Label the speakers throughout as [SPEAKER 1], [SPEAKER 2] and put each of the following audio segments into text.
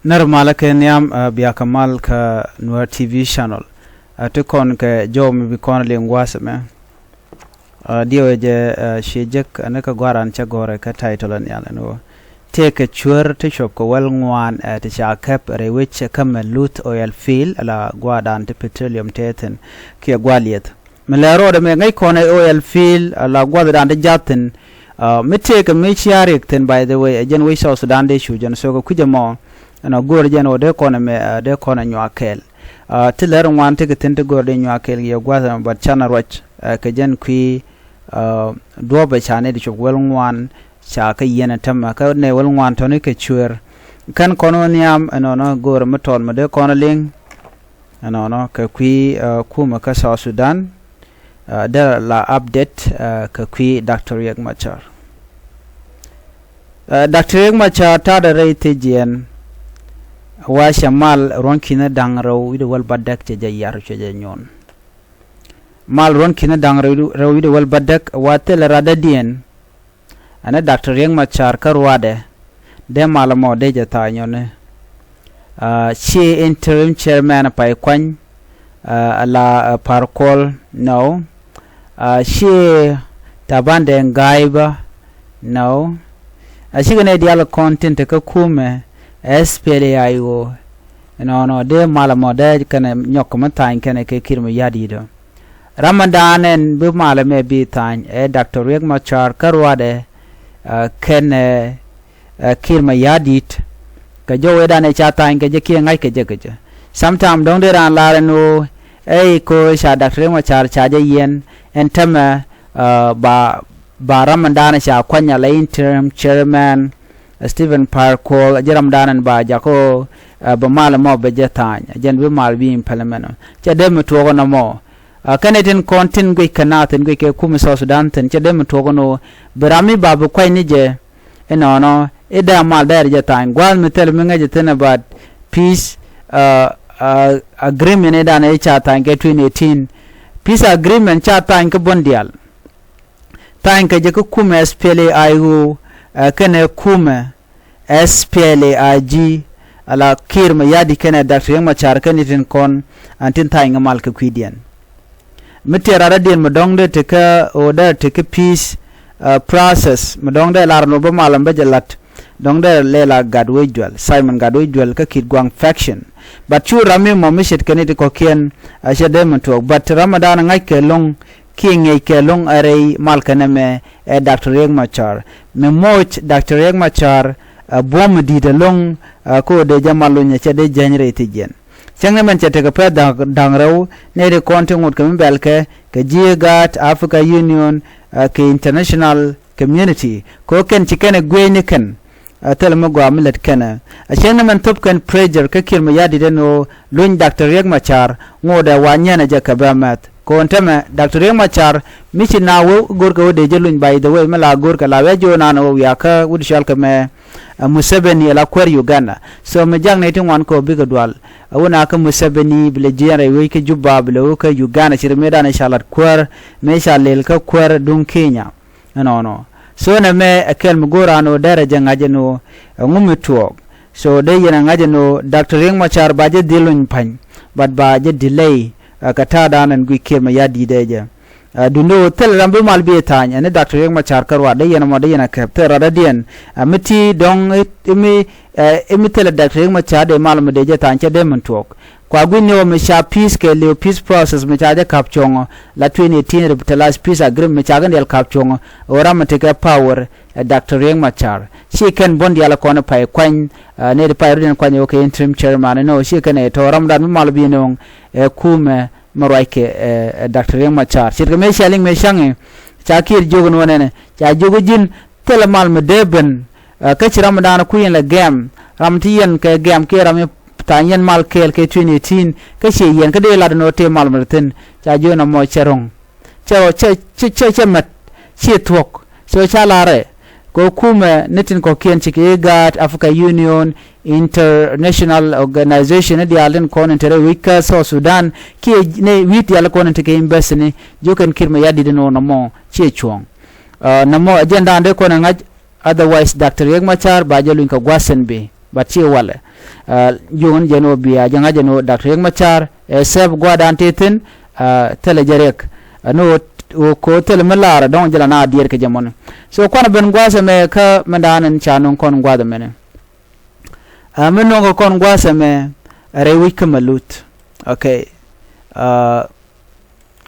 [SPEAKER 1] Narmala kenyam biakamal ka Nuer TV channel. Tukon ke jom bikon lingwas me. Dio je shejek anaka gwaran cha gore ka title an yala no. Take a chur to shop ko wel ngwan at cha kep re which ka malut oil field ala gwadan te petroleum teten ki gwaliet. Melero de me ngai kone oil field ala gwadan de jaten. Me take a michiarik ten by the way again we South Sudan de shujan so ko kujamo ana gor jeno de kona me de kona nyakel tiler wan te tente gor de nyakel ye gwaza but chana roch ka jen kui do ba chane de wel wan cha ka yena tam ka ne wel wan to ne ke chuer kan kono niam ana no gor matol me de kona ling ana no ka kui kuma ka South Sudan de la update ka kui Dr. Yek Machar Dr. Yek Machar ta da rate jen wa shamal ronkina dangraw wido wal badak je yar je nyon mal ronkina dangraw wido wal badak wa tel rada dien ana Dr. Yek Machar karwade de malamo de je ta nyone chi interim chairman pai kwan ala parkol no chi tabande ngaiba no ashigane dial content ka kume SPLAIO no de malamo de kana nyokoma tan kana ke kirma yadido Ramadan en bu malame bi tan Dr. Yek Machar karwade ken kirma yadit ka jowe dane cha tan ke je ki ngai ke je sometime dong de ran la no ko sha Dr. Yek Machar cha je yen en tama ba Ramadan sha kwanya la interim chairman Stephen Parkol jeram danan ba jako ba malamo be jetanya jen be mal bi implement che dem to no mo kanetin kontin gwe kanaten gwe ke kuma South Sudan ten che dem to no berami babu kwai ni je no ida mal der jetanya gwal metel menga jetena ba peace agreement ida na cha tan ke 2018 peace agreement cha tan ke bondial tan ke je kuma SPLAIO kene kume SPLAIG ala kirma yadi kene Dr. Yek Machar kanitin kon antin tainga mal ka kwidian mitera radien madongde teka order teka peace process madongde larno ba malam ba jalat dongde lela gadwe jwal Simon gadwe jwal ka kid gwang faction but chu rami momishit kaniti kokien ashadem to but Ramadan ngai ke long king ke long array mal kaname Dr. Yek Machar me moch Dr. Yek Machar bom di de long ko de jamalo nya che de janre tijen changa man chete ka pa dangraw ne de konte ngut kam belke ke jigat Africa Union ke international community ko ken chikene gwene ken telma gwa milet kana changa man top kan pressure ka kirma yadi de no lun Dr. Yek Machar ngoda wanya na jakabamat kontama Dr. Yek Machar michi nawo gorka de jelun by the way mala gorka lawe jona no yaka wudshal kame Museveni la kwer Uganda so me jang ne tin wan ko biga dwal wona ka Museveni bile jere we ke juba bile ko Uganda chire medan inshallah kwer me shalel ka kwer dun Kenya no so na me akel mugora no daraja ngajeno ngumituok so de yena ngajeno Dr. Yek Machar baje dilun pan but baje delay katada nan gwi kirma yadi deje dundo tel rambe malbi tanya ne Dr. Yek Machar karwa de yena mo de yena kapte radien miti dong imi tel Dr. Yek Machar de malum de je tanya de mentok kwa gwini o mesha peace ke leo peace process mechaje kapchongo la 2018 revitalize peace agreement mechaga del kapchongo ora mateka power Dr. Yek Machar she can bondi ala kona pai kwan ne de pai rudin kwan yoke interim chairman no she can to ramdan malbi no kume marwaike Dr. Yek Machar she me shaling me shange chakir jogun wonene cha jogujin telemal me deben ka chiramdan ku yen la game ramtiyen ke game ke ram tanyen mal kel ke 2018 ke che yen ke de la no te mal merten cha jona mo cherong che mat che twok so cha lare ko kuma nitin ko kien chike gat Africa Union international organization di alen kon intere wika South Sudan ki ne witi ala kon intike imbesni joken kirma yadi de no mo che chuong na mo agenda ande ko na ngaj otherwise Dr. Yek Machar ba jelu ko gwasen be bachi wale yun jeno biya janga jeno Dr. Riek Machar seb gwadan titin telejerek no ko tel melara don jala na dier ke jamon so kwana ben gwasa me ka mandanan chanon kon gwada mene ameno ko kon gwasa me rewi kamalut okay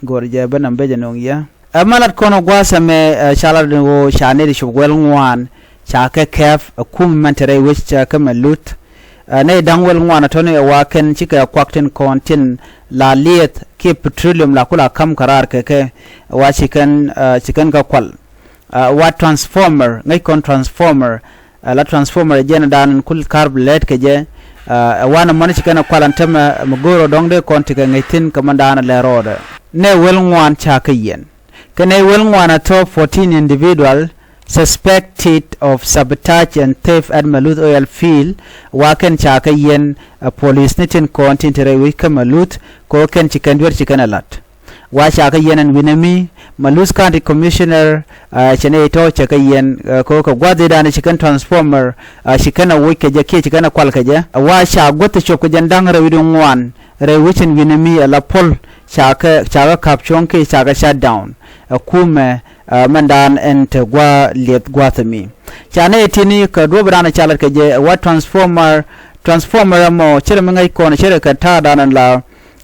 [SPEAKER 1] gorje banam beje non ya amalat kono gwasa me shala do shane di shugwel ngwan chaka kef kum mantere wich chaka malut ne dangwel ngwana tone waken chika kwakten kontin la liet ke petroleum la kula kam karar ke wa chicken ka kwal wa transformer ngai kon transformer la transformer jena dan kul carb let ke je wana mon chicken kwalantama mugoro dongde konti ka ngaitin kamandana le roda ne wel ngwan chaka yen kene wel ngwana to 14 individual suspected of sabotage and theft at Malut oil field waken chaka yen police nitin kontin tere wika Malut ko ken chicken wer chicken alat wa chaka yen and winami Malut County Commissioner chene to chaka yen ko ko gwade dana chicken transformer chicken a wike je ke chicken kwal kaje wa sha gote choko jandang rewidun wan rewichin winami la pol chaka caption ke chaka shutdown kume mandan ent gwa let gwatami chane tini ka do brana chalat ke je wa transformer mo chere mengai kon chere ka ta danan la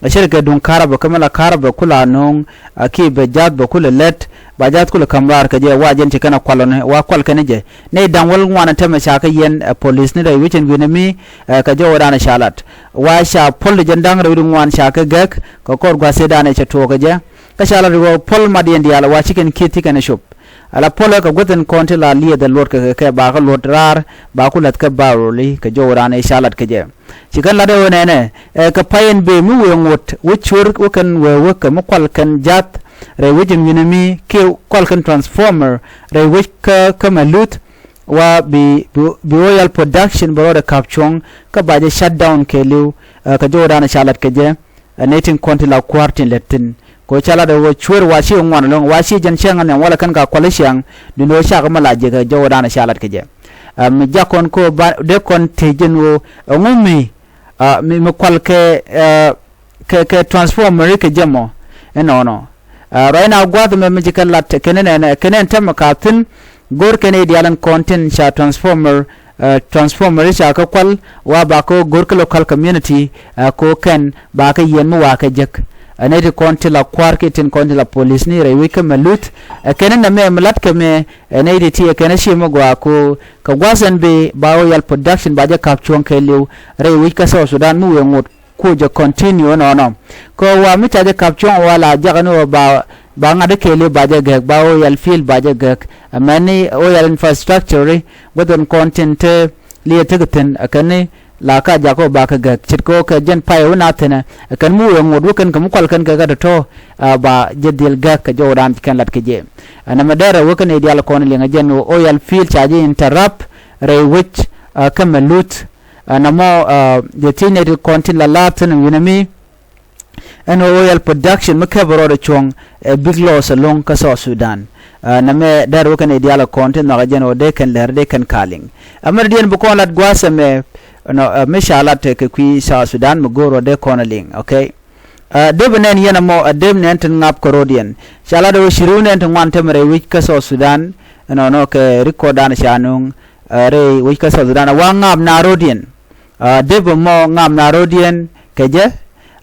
[SPEAKER 1] chere ka dun karaba kamala karaba kula non aki be jad bo kula let ba jad kula kamrar ke je wa jen tikana kwalone wa kwal kane je ne dan wal ngwana tama chaka yen police ni da wichin winami ka je wadana chalat wa sha pol jendang ru ngwan chaka gak ko kor gwa sedane che to ke je kashala rigo pol madien diala wa chicken kiti kana shop ala polo ka goten konti la liye de lord ka ba ka lord rar ba ku lat ka baroli ka jowrana shalat ka je chicken la de wonene ka payen be mu we ngot wuchur kan we ka mu kwal kan jat re wujin winami ke kwal kan transformer re wich ka Malut wa bi oil production baro da caption ka ba je shutdown ke liu ka jowrana shalat ka je netin konti la quartin letin ko chala da wo chwer wa shi ngwan long wa shi jan chang an wala kan ka kwalishang dino sha ka mala je ga jawda na shalat ke je mi jakon ko ba de kon tejen wo ngumi mi kwal ke transformer ke jemo no right now gwad me mi jikal lat kenen tam ka tin gor kene dialan content sha transformer sha ka kwal wa ba ko gor ka local community ko ken ba ka yen mu wa ka jek anete konti la kwarke tin konti la police ni rewi ka Malut kenen na me malat ka me anete ti kenen shi magwa ko ka gwasan be bawo yal production ba ja capture ke lew rewi ka South Sudan mu ngot ko je continue no ko wa mi ta ja capture wala ja no ba ngade ke le ba ja gak bawo yal field ba ja gak mani oil infrastructure wadon content le tegten akane la ka jako ba ka ga chitko ka jen pai wona tena kan mu ngod kan kam kwal kan ga to ba jedil ga ka joran kan lat ke je ana madara wakan ideal kon le ngajen oil field charge interrupt re which ka Malut ana mo the teenage contin la latin winami and oil production makabro de chong big loss along ka South Sudan na me dar wakan ideal contin na gajen o de kan ler de kan kaling amar dien bu kon lat gwasa me no mishalat ke kwi South Sudan mugoro de konaling okay debnen yana mo debnen tan ngap korodian shala do shirune tan wante mere wich ka South Sudan no ke recordan shanung re wich ka South Sudan wa ngap narodian deb mo ngap narodian keje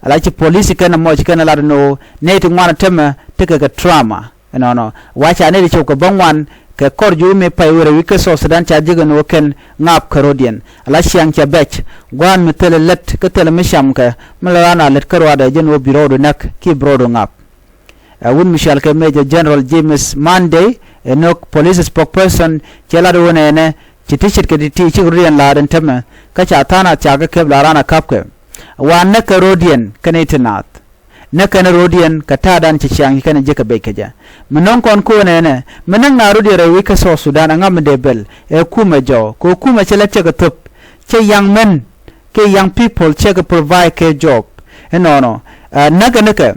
[SPEAKER 1] ala ci police kana mo ci kana la no ne tan wana tema teke ka trauma no wa cha ne ci ko bangwan ke korju me payure wike South Sudan cha jigan woken ngap karodian ala siang cha bech gwan me tele let ke tele misham ke malana let karwa da jen wo biro do nak ki brodo ngap won Michel ke Major General James Monday no police spokesperson chela do ne ci t-shirt ke ti ci rian la den teme ka cha tana cha ke larana kap ke wa na karodian kanaitinat na kana rodian ka ta dan ci chiang kana je ka be keja menon kon ko ne menon na rodi rewi ka South Sudan ngam de bel kuma jo ko kuma chela che ka top che young men ke young people che ka provide ke job no naka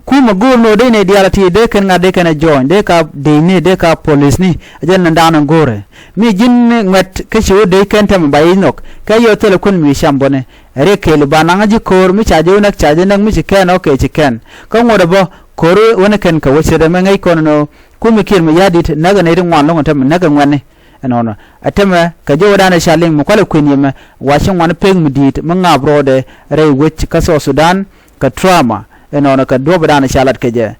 [SPEAKER 1] kuma go no de ne dialati de kan nga de kan join de ka de ni de ka police ni ajan nan danan gore mi jin ngat ka shi de kan tam bayinok ka yo tele kun mi shambone re ke lu bana ngaji kor mi chaje nak chaje nak mi chiken okay chiken ka ngora bo kor wona kan ka wose de ngai kono kuma kir mi yadit naga ne rin wan longo tam naga ngwane anono atema ka jo dana shaling mo kala kun yema washin wan peng mi dit manga brode re wech ka South Sudan ka trauma anono ka do dana shalat ke je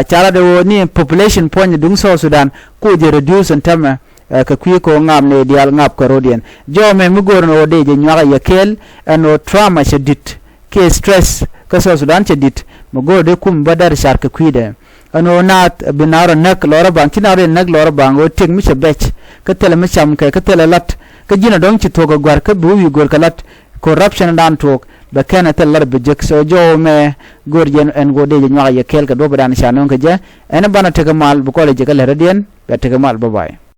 [SPEAKER 1] chala de ni population point dung South Sudan ko je reduce antama ka kwi ko ngam ne dial ngap ko rodien jo me mi gorno de je nyaga yakel ano trauma shadit ke stress ka South Sudan shadit mo go de kum badar shar ka kwi de ano nat binaro nak lora bang kinaro nak lora bang o ting mi shabech ka tele mi cham ka tele lat ka jina dong ci to gwar ka bu wi gor ka lat corruption dan tok ba kana tel lar bijek so jo me gorjen en go de nyaga yakel ka do badan shanon ka je en bana te ka mal bu ko le je ka le radien ba te ka mal bye bye